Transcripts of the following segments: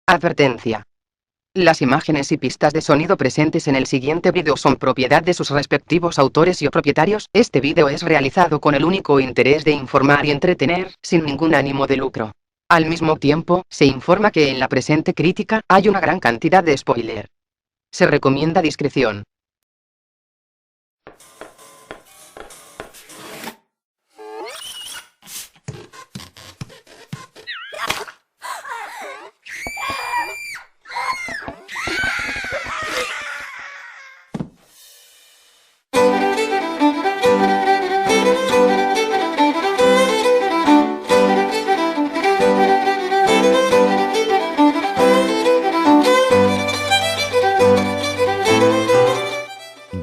Advertencia. Las imágenes y pistas de sonido presentes en el siguiente vídeo son propiedad de sus respectivos autores y o propietarios. Este vídeo es realizado con el único interés de informar y entretener, sin ningún ánimo de lucro. Al mismo tiempo, se informa que en la presente crítica hay una gran cantidad de spoiler. Se recomienda discreción.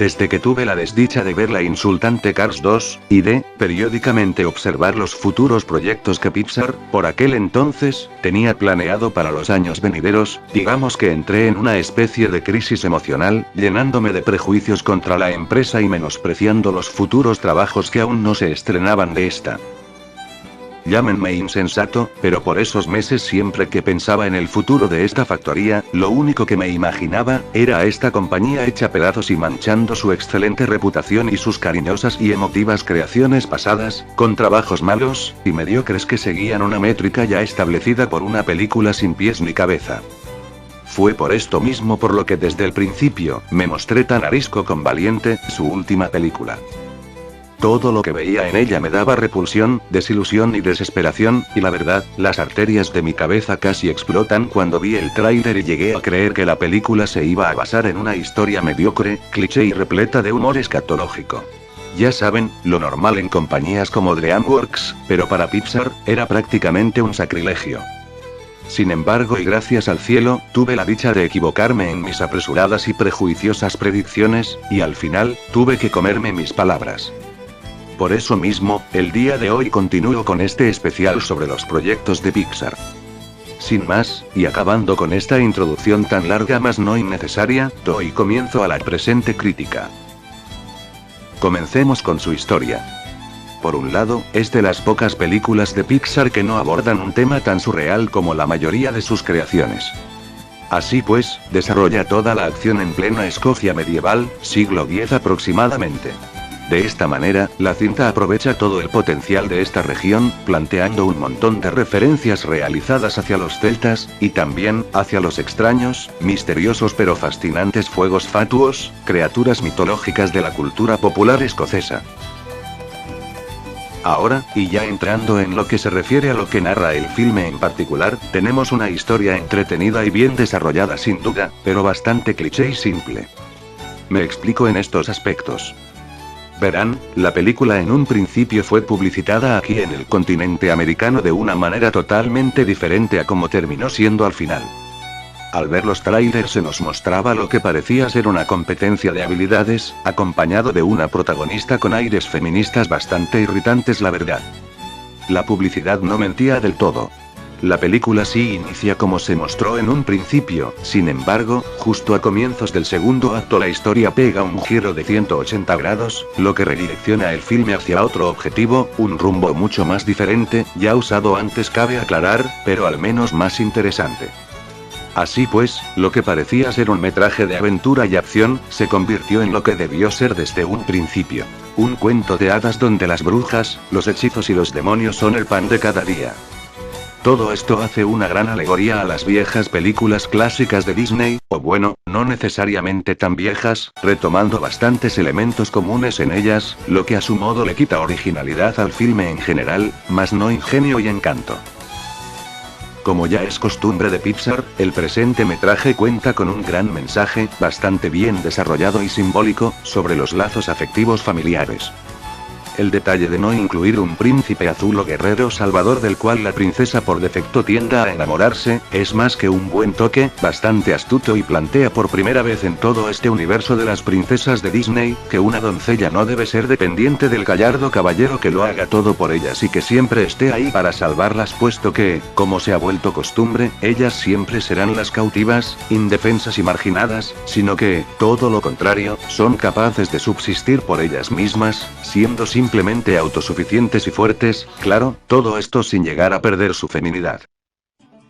Desde que tuve la desdicha de ver la insultante Cars 2, y de, periódicamente observar los futuros proyectos que Pixar, por aquel entonces, tenía planeado para los años venideros, digamos que entré en una especie de crisis emocional, llenándome de prejuicios contra la empresa y menospreciando los futuros trabajos que aún no se estrenaban de esta. Llámenme insensato, pero por esos meses siempre que pensaba en el futuro de esta factoría, lo único que me imaginaba, era a esta compañía hecha pedazos y manchando su excelente reputación y sus cariñosas y emotivas creaciones pasadas, con trabajos malos, y mediocres que seguían una métrica ya establecida por una película sin pies ni cabeza. Fue por esto mismo por lo que desde el principio, me mostré tan arisco con Valiente, su última película. Todo lo que veía en ella me daba repulsión, desilusión y desesperación, y la verdad, las arterias de mi cabeza casi explotan cuando vi el tráiler y llegué a creer que la película se iba a basar en una historia mediocre, cliché y repleta de humor escatológico. Ya saben, lo normal en compañías como DreamWorks, pero para Pixar, era prácticamente un sacrilegio. Sin embargo y gracias al cielo, tuve la dicha de equivocarme en mis apresuradas y prejuiciosas predicciones, y al final, tuve que comerme mis palabras. Por eso mismo, el día de hoy continúo con este especial sobre los proyectos de Pixar. Sin más, y acabando con esta introducción tan larga más no innecesaria, doy comienzo a la presente crítica. Comencemos con su historia. Por un lado, es de las pocas películas de Pixar que no abordan un tema tan surreal como la mayoría de sus creaciones. Así pues, desarrolla toda la acción en plena Escocia medieval, siglo X aproximadamente. De esta manera, la cinta aprovecha todo el potencial de esta región, planteando un montón de referencias realizadas hacia los celtas, y también, hacia los extraños, misteriosos pero fascinantes fuegos fatuos, criaturas mitológicas de la cultura popular escocesa. Ahora, y ya entrando en lo que se refiere a lo que narra el filme en particular, tenemos una historia entretenida y bien desarrollada sin duda, pero bastante cliché y simple. Me explico en estos aspectos. Verán, la película en un principio fue publicitada aquí en el continente americano de una manera totalmente diferente a como terminó siendo al final. Al ver los trailers se nos mostraba lo que parecía ser una competencia de habilidades, acompañado de una protagonista con aires feministas bastante irritantes, la verdad. La publicidad no mentía del todo. La película sí inicia como se mostró en un principio, sin embargo, justo a comienzos del segundo acto la historia pega un giro de 180 grados, lo que redirecciona el filme hacia otro objetivo, un rumbo mucho más diferente, ya usado antes cabe aclarar, pero al menos más interesante. Así pues, lo que parecía ser un metraje de aventura y acción, se convirtió en lo que debió ser desde un principio. Un cuento de hadas donde las brujas, los hechizos y los demonios son el pan de cada día. Todo esto hace una gran alegoría a las viejas películas clásicas de Disney, o bueno, no necesariamente tan viejas, retomando bastantes elementos comunes en ellas, lo que a su modo le quita originalidad al filme en general, mas no ingenio y encanto. Como ya es costumbre de Pixar, el presente metraje cuenta con un gran mensaje, bastante bien desarrollado y simbólico, sobre los lazos afectivos familiares. El detalle de no incluir un príncipe azul o guerrero salvador del cual la princesa por defecto tienda a enamorarse, es más que un buen toque, bastante astuto y plantea por primera vez en todo este universo de las princesas de Disney, que una doncella no debe ser dependiente del gallardo caballero que lo haga todo por ellas y que siempre esté ahí para salvarlas, puesto que, como se ha vuelto costumbre, ellas siempre serán las cautivas, indefensas y marginadas, sino que, todo lo contrario, son capaces de subsistir por ellas mismas, siendo simplemente autosuficientes y fuertes, claro, todo esto sin llegar a perder su feminidad.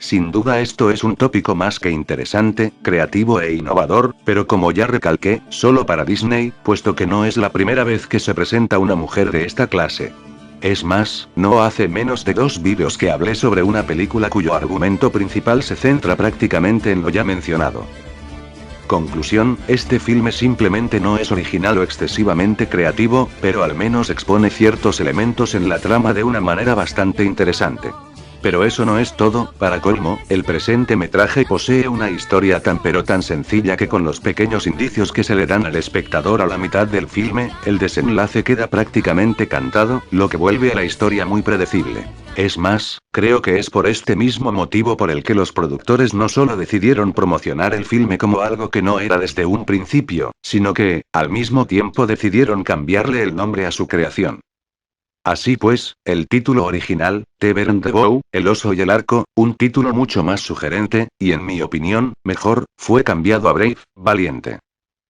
Sin duda esto es un tópico más que interesante, creativo e innovador, pero como ya recalqué, solo para Disney, puesto que no es la primera vez que se presenta una mujer de esta clase. Es más, no hace menos de 2 vídeos que hablé sobre una película cuyo argumento principal se centra prácticamente en lo ya mencionado. Conclusión, este filme simplemente no es original o excesivamente creativo, pero al menos expone ciertos elementos en la trama de una manera bastante interesante. Pero eso no es todo, para colmo, el presente metraje posee una historia tan sencilla que con los pequeños indicios que se le dan al espectador a la mitad del filme, el desenlace queda prácticamente cantado, lo que vuelve a la historia muy predecible. Es más, creo que es por este mismo motivo por el que los productores no solo decidieron promocionar el filme como algo que no era desde un principio, sino que, al mismo tiempo decidieron cambiarle el nombre a su creación. Así pues, el título original, The Bear and the Bow, El oso y el arco, un título mucho más sugerente, y en mi opinión, mejor, fue cambiado a Brave, valiente.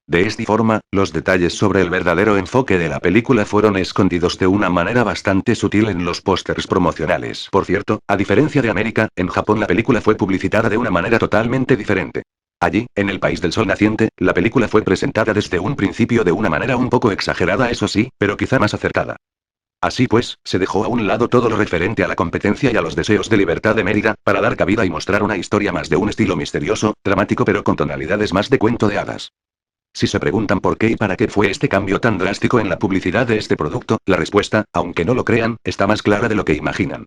De esta forma, los detalles sobre el verdadero enfoque de la película fueron escondidos de una manera bastante sutil en los pósters promocionales. Por cierto, a diferencia de América, en Japón la película fue publicitada de una manera totalmente diferente. Allí, en el país del sol naciente, la película fue presentada desde un principio de una manera un poco exagerada, eso sí, pero quizá más acertada. Así pues, se dejó a un lado todo lo referente a la competencia y a los deseos de libertad de Mérida, para dar cabida y mostrar una historia más de un estilo misterioso, dramático pero con tonalidades más de cuento de hadas. Si se preguntan por qué y para qué fue este cambio tan drástico en la publicidad de este producto, la respuesta, aunque no lo crean, está más clara de lo que imaginan.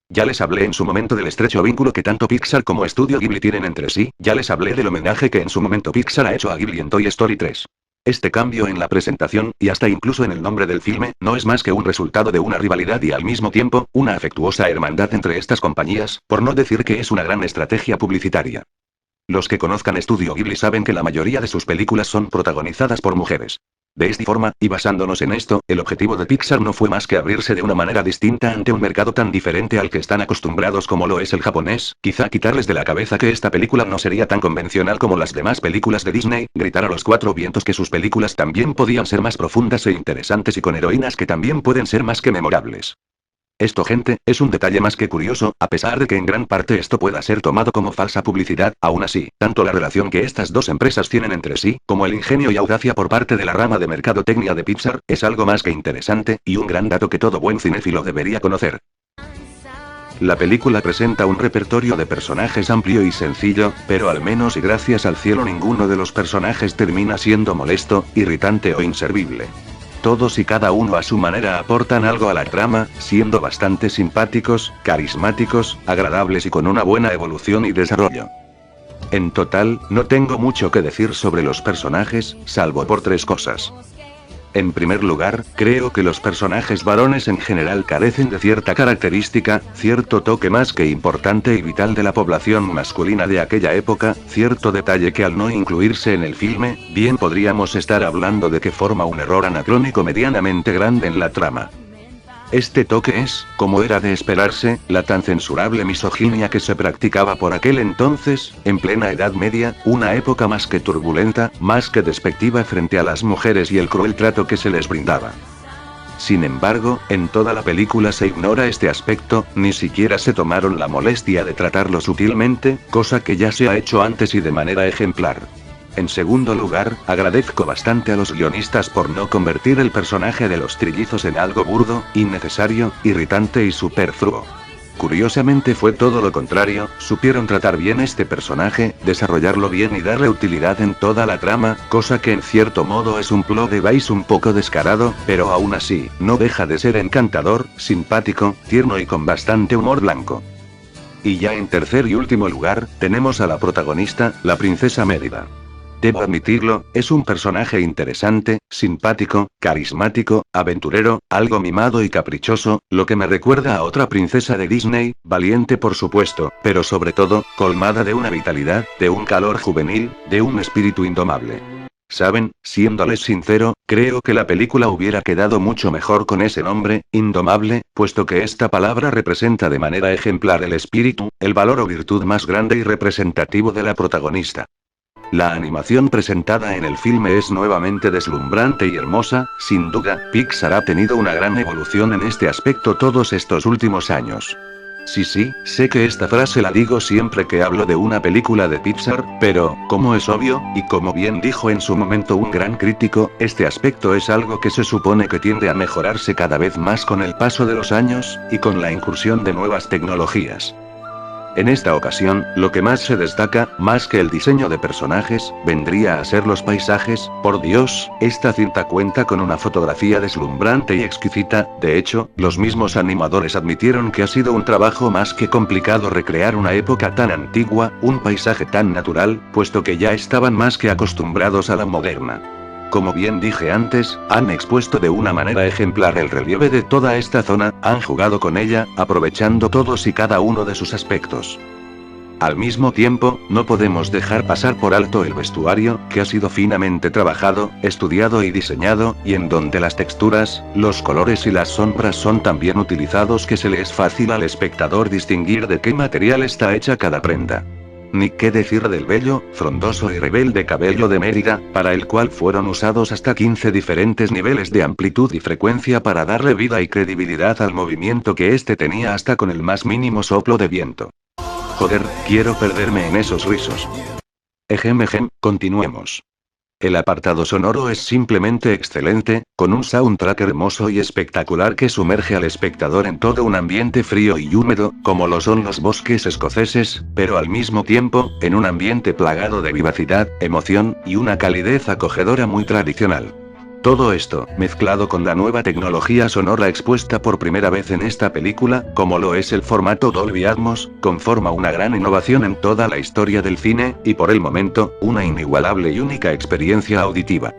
Ya les hablé en su momento del estrecho vínculo que tanto Pixar como Estudio Ghibli tienen entre sí, ya les hablé del homenaje que en su momento Pixar ha hecho a Ghibli en Toy Story 3. Este cambio en la presentación, y hasta incluso en el nombre del filme, no es más que un resultado de una rivalidad y al mismo tiempo, una afectuosa hermandad entre estas compañías, por no decir que es una gran estrategia publicitaria. Los que conozcan Estudio Ghibli saben que la mayoría de sus películas son protagonizadas por mujeres. De esta forma, y basándonos en esto, el objetivo de Pixar no fue más que abrirse de una manera distinta ante un mercado tan diferente al que están acostumbrados como lo es el japonés, quizá quitarles de la cabeza que esta película no sería tan convencional como las demás películas de Disney, gritar a los 4 vientos que sus películas también podían ser más profundas e interesantes y con heroínas que también pueden ser más que memorables. Esto, gente, es un detalle más que curioso, a pesar de que en gran parte esto pueda ser tomado como falsa publicidad, aún así, tanto la relación que estas dos empresas tienen entre sí, como el ingenio y audacia por parte de la rama de mercadotecnia de Pixar, es algo más que interesante, y un gran dato que todo buen cinéfilo debería conocer. La película presenta un repertorio de personajes amplio y sencillo, pero al menos y gracias al cielo ninguno de los personajes termina siendo molesto, irritante o inservible. Todos y cada uno a su manera aportan algo a la trama, siendo bastante simpáticos, carismáticos, agradables y con una buena evolución y desarrollo. En total, no tengo mucho que decir sobre los personajes, salvo por 3 cosas. En primer lugar, creo que los personajes varones en general carecen de cierta característica, cierto toque más que importante y vital de la población masculina de aquella época, cierto detalle que al no incluirse en el filme, bien podríamos estar hablando de que forma un error anacrónico medianamente grande en la trama. Este toque es, como era de esperarse, la tan censurable misoginia que se practicaba por aquel entonces, en plena Edad Media, una época más que turbulenta, más que despectiva frente a las mujeres y el cruel trato que se les brindaba. Sin embargo, en toda la película se ignora este aspecto, ni siquiera se tomaron la molestia de tratarlo sutilmente, cosa que ya se ha hecho antes y de manera ejemplar. En segundo lugar, agradezco bastante a los guionistas por no convertir el personaje de los trillizos en algo burdo, innecesario, irritante y superfluo. Curiosamente fue todo lo contrario, supieron tratar bien este personaje, desarrollarlo bien y darle utilidad en toda la trama, cosa que en cierto modo es un plot device un poco descarado, pero aún así, no deja de ser encantador, simpático, tierno y con bastante humor blanco. Y ya en tercer y último lugar, tenemos a la protagonista, la princesa Mérida. Debo admitirlo, es un personaje interesante, simpático, carismático, aventurero, algo mimado y caprichoso, lo que me recuerda a otra princesa de Disney, valiente por supuesto, pero sobre todo, colmada de una vitalidad, de un calor juvenil, de un espíritu indomable. Saben, siéndoles sincero, creo que la película hubiera quedado mucho mejor con ese nombre, indomable, puesto que esta palabra representa de manera ejemplar el espíritu, el valor o virtud más grande y representativo de la protagonista. La animación presentada en el filme es nuevamente deslumbrante y hermosa, sin duda, Pixar ha tenido una gran evolución en este aspecto todos estos últimos años. Sí, sé que esta frase la digo siempre que hablo de una película de Pixar, pero, como es obvio, y como bien dijo en su momento un gran crítico, este aspecto es algo que se supone que tiende a mejorarse cada vez más con el paso de los años, y con la incursión de nuevas tecnologías. En esta ocasión, lo que más se destaca, más que el diseño de personajes, vendría a ser los paisajes. Por Dios, esta cinta cuenta con una fotografía deslumbrante y exquisita. De hecho, los mismos animadores admitieron que ha sido un trabajo más que complicado recrear una época tan antigua, un paisaje tan natural, puesto que ya estaban más que acostumbrados a la moderna. Como bien dije antes, han expuesto de una manera ejemplar el relieve de toda esta zona, han jugado con ella, aprovechando todos y cada uno de sus aspectos. Al mismo tiempo, no podemos dejar pasar por alto el vestuario, que ha sido finamente trabajado, estudiado y diseñado, y en donde las texturas, los colores y las sombras son tan bien utilizados que se le es fácil al espectador distinguir de qué material está hecha cada prenda. Ni qué decir del bello, frondoso y rebelde cabello de Mérida, para el cual fueron usados hasta 15 diferentes niveles de amplitud y frecuencia para darle vida y credibilidad al movimiento que éste tenía hasta con el más mínimo soplo de viento. Joder, quiero perderme en esos rizos. Ejem, continuemos. El apartado sonoro es simplemente excelente, con un soundtrack hermoso y espectacular que sumerge al espectador en todo un ambiente frío y húmedo, como lo son los bosques escoceses, pero al mismo tiempo, en un ambiente plagado de vivacidad, emoción, y una calidez acogedora muy tradicional. Todo esto, mezclado con la nueva tecnología sonora expuesta por primera vez en esta película, como lo es el formato Dolby Atmos, conforma una gran innovación en toda la historia del cine, y por el momento, una inigualable y única experiencia auditiva.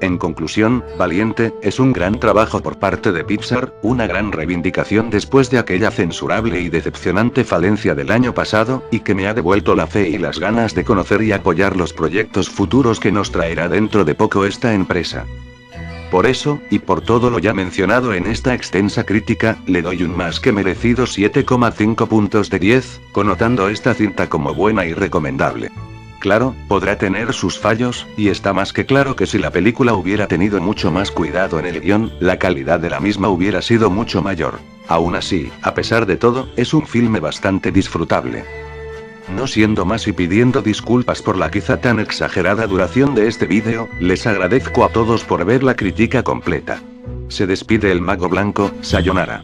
En conclusión, Valiente, es un gran trabajo por parte de Pixar, una gran reivindicación después de aquella censurable y decepcionante falencia del año pasado, y que me ha devuelto la fe y las ganas de conocer y apoyar los proyectos futuros que nos traerá dentro de poco esta empresa. Por eso, y por todo lo ya mencionado en esta extensa crítica, le doy un más que merecido 7,5 puntos de 10, connotando esta cinta como buena y recomendable. Claro, podrá tener sus fallos, y está más que claro que si la película hubiera tenido mucho más cuidado en el guión, la calidad de la misma hubiera sido mucho mayor. Aún así, a pesar de todo, es un filme bastante disfrutable. No siendo más y pidiendo disculpas por la quizá tan exagerada duración de este vídeo, les agradezco a todos por ver la crítica completa. Se despide el Mago Blanco, sayonara.